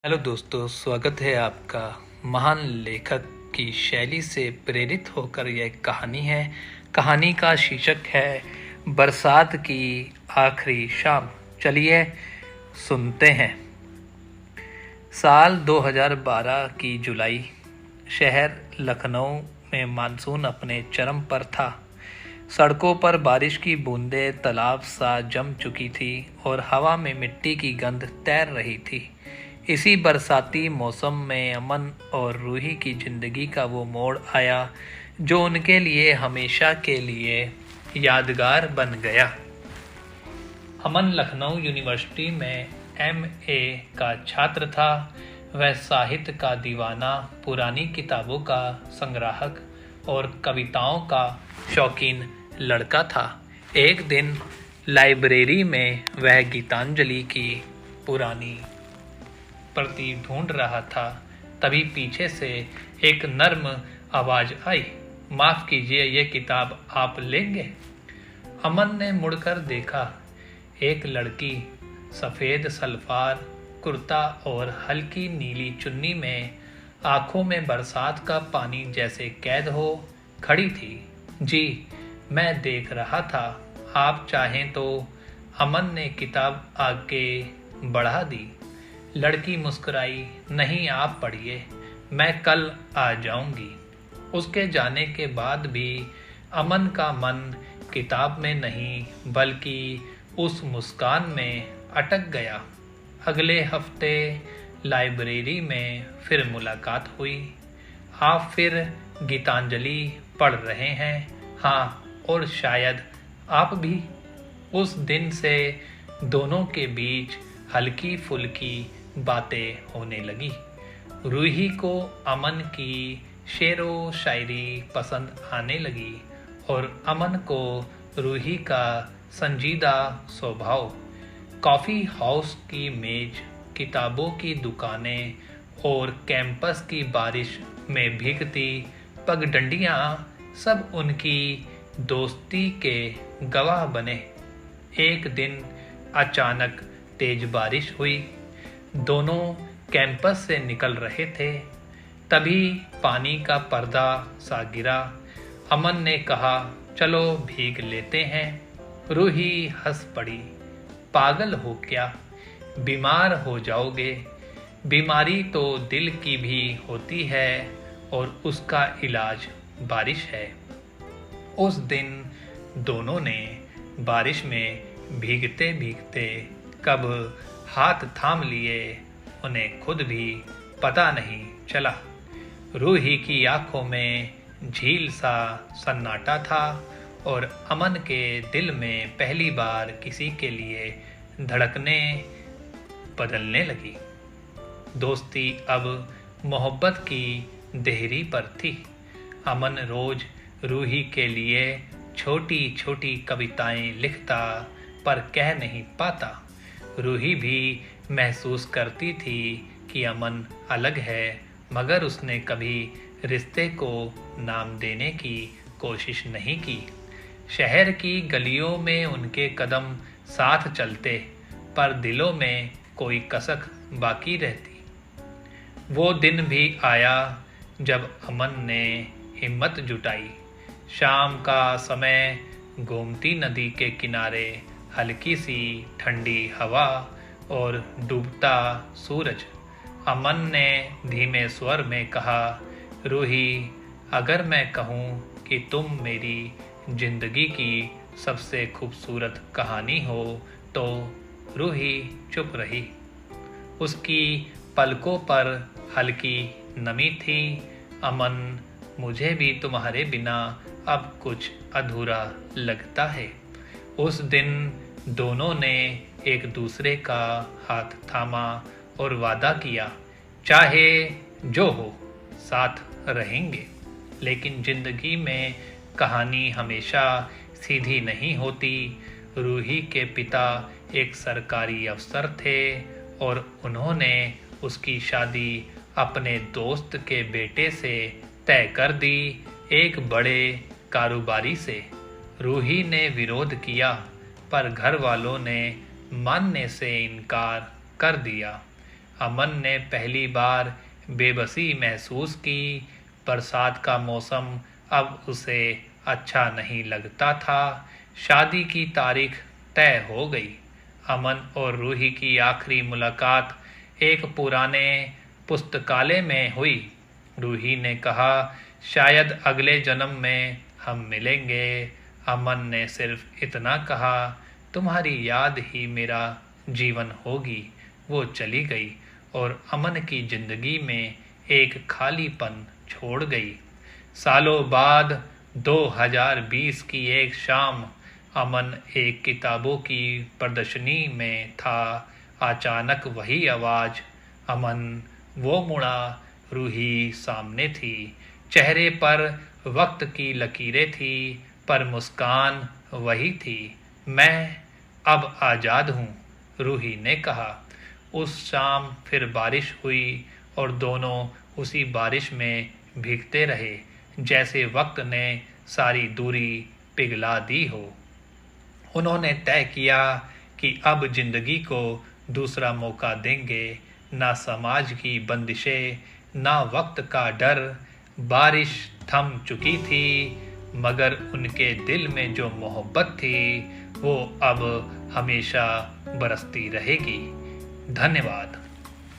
Hello दोस्तों, स्वागत है आपका। महान लेखक की शैली से प्रेरित होकर यह कहानी है। कहानी का शीर्षक है बरसात की आखिरी शाम। चलिए सुनते हैं। साल 2012 की जुलाई। शहर लखनऊ में मानसून अपने चरम पर था। सड़कों पर बारिश की बूंदें तालाब सा जम चुकी थी और हवा में मिट्टी की गंध तैर रही थी। इसी बरसाती मौसम में अमन और रूही की जिंदगी का वो मोड़ आया जो उनके लिए हमेशा के लिए यादगार बन गया। अमन लखनऊ यूनिवर्सिटी में एमए का छात्र था। वह साहित्य का दीवाना, पुरानी किताबों का संग्राहक और कविताओं का शौकीन लड़का था। एक दिन लाइब्रेरी में वह गीतांजलि की पुरानी प्रति ढूंढ रहा था। तभी पीछे से एक नर्म आवाज आई, माफ कीजिए, ये किताब आप लेंगे? अमन ने मुड़कर देखा। एक लड़की सफेद सलवार कुर्ता और हल्की नीली चुन्नी में, आंखों में बरसात का पानी जैसे कैद हो खड़ी थी। जी, मैं देख रहा था, आप चाहें तो। अमन ने किताब आगे बढ़ा दी। लड़की मुस्कुराई, नहीं, आप पढ़िए, मैं कल आ जाऊंगी। उसके जाने के बाद भी अमन का मन किताब में नहीं बल्कि उस मुस्कान में अटक गया। अगले हफ्ते लाइब्रेरी में फिर मुलाकात हुई। आप फिर गीतांजलि पढ़ रहे हैं? हाँ, और शायद आप भी। उस दिन से दोनों के बीच हल्की फुल्की बातें होने लगी। रूही को अमन की शेरो शायरी पसंद आने लगी और अमन को रूही का संजीदा स्वभाव। कॉफ़ी हाउस की मेज, किताबों की दुकानें और कैंपस की बारिश में भीगती पगडंडियाँ सब उनकी दोस्ती के गवाह बने। एक दिन अचानक तेज बारिश हुई। दोनों कैंपस से निकल रहे थे, तभी पानी का पर्दा सा गिरा। अमन ने कहा, चलो भीग लेते हैं। रूही हंस पड़ी, पागल हो क्या? बीमार हो जाओगे। बीमारी तो दिल की भी होती है और उसका इलाज बारिश है। उस दिन दोनों ने बारिश में भीगते भीगते कब हाथ थाम लिए, उन्हें खुद भी पता नहीं चला। रूही की आंखों में झील सा सन्नाटा था और अमन के दिल में पहली बार किसी के लिए धड़कनें बदलने लगी। दोस्ती अब मोहब्बत की देहरी पर थी। अमन रोज रूही के लिए छोटी छोटी कविताएं लिखता पर कह नहीं पाता। रूही भी महसूस करती थी कि अमन अलग है, मगर उसने कभी रिश्ते को नाम देने की कोशिश नहीं की। शहर की गलियों में उनके कदम साथ चलते, पर दिलों में कोई कसक बाकी रहती। वो दिन भी आया जब अमन ने हिम्मत जुटाई। शाम का समय, गोमती नदी के किनारे हल्की सी ठंडी हवा और डूबता सूरज। अमन ने धीमे स्वर में कहा, रूही, अगर मैं कहूँ कि तुम मेरी जिंदगी की सबसे खूबसूरत कहानी हो तो? रूही चुप रही। उसकी पलकों पर हल्की नमी थी। अमन, मुझे भी तुम्हारे बिना अब कुछ अधूरा लगता है। उस दिन दोनों ने एक दूसरे का हाथ थामा और वादा किया, चाहे जो हो साथ रहेंगे। लेकिन जिंदगी में कहानी हमेशा सीधी नहीं होती। रूही के पिता एक सरकारी अफसर थे और उन्होंने उसकी शादी अपने दोस्त के बेटे से तय कर दी, एक बड़े कारोबारी से। रूही ने विरोध किया, पर घर वालों ने मानने से इनकार कर दिया। अमन ने पहली बार बेबसी महसूस की। बरसात का मौसम अब उसे अच्छा नहीं लगता था। शादी की तारीख तय हो गई। अमन और रूही की आखिरी मुलाकात एक पुराने पुस्तकालय में हुई। रूही ने कहा, शायद अगले जन्म में हम मिलेंगे। अमन ने सिर्फ इतना कहा, तुम्हारी याद ही मेरा जीवन होगी। वो चली गई और अमन की जिंदगी में एक खालीपन छोड़ गई। सालों बाद 2020 की एक शाम अमन एक किताबों की प्रदर्शनी में था। अचानक वही आवाज़, अमन। वो मुड़ा, रूही सामने थी। चेहरे पर वक्त की लकीरें थी, पर मुस्कान वही थी। मैं अब आज़ाद हूँ, रूही ने कहा। उस शाम फिर बारिश हुई और दोनों उसी बारिश में भीगते रहे, जैसे वक्त ने सारी दूरी पिघला दी हो। उन्होंने तय किया कि अब जिंदगी को दूसरा मौका देंगे। ना समाज की बंदिशें, ना वक्त का डर। बारिश थम चुकी थी, मगर उनके दिल में जो मोहब्बत थी वो अब हमेशा बरसती रहेगी। धन्यवाद।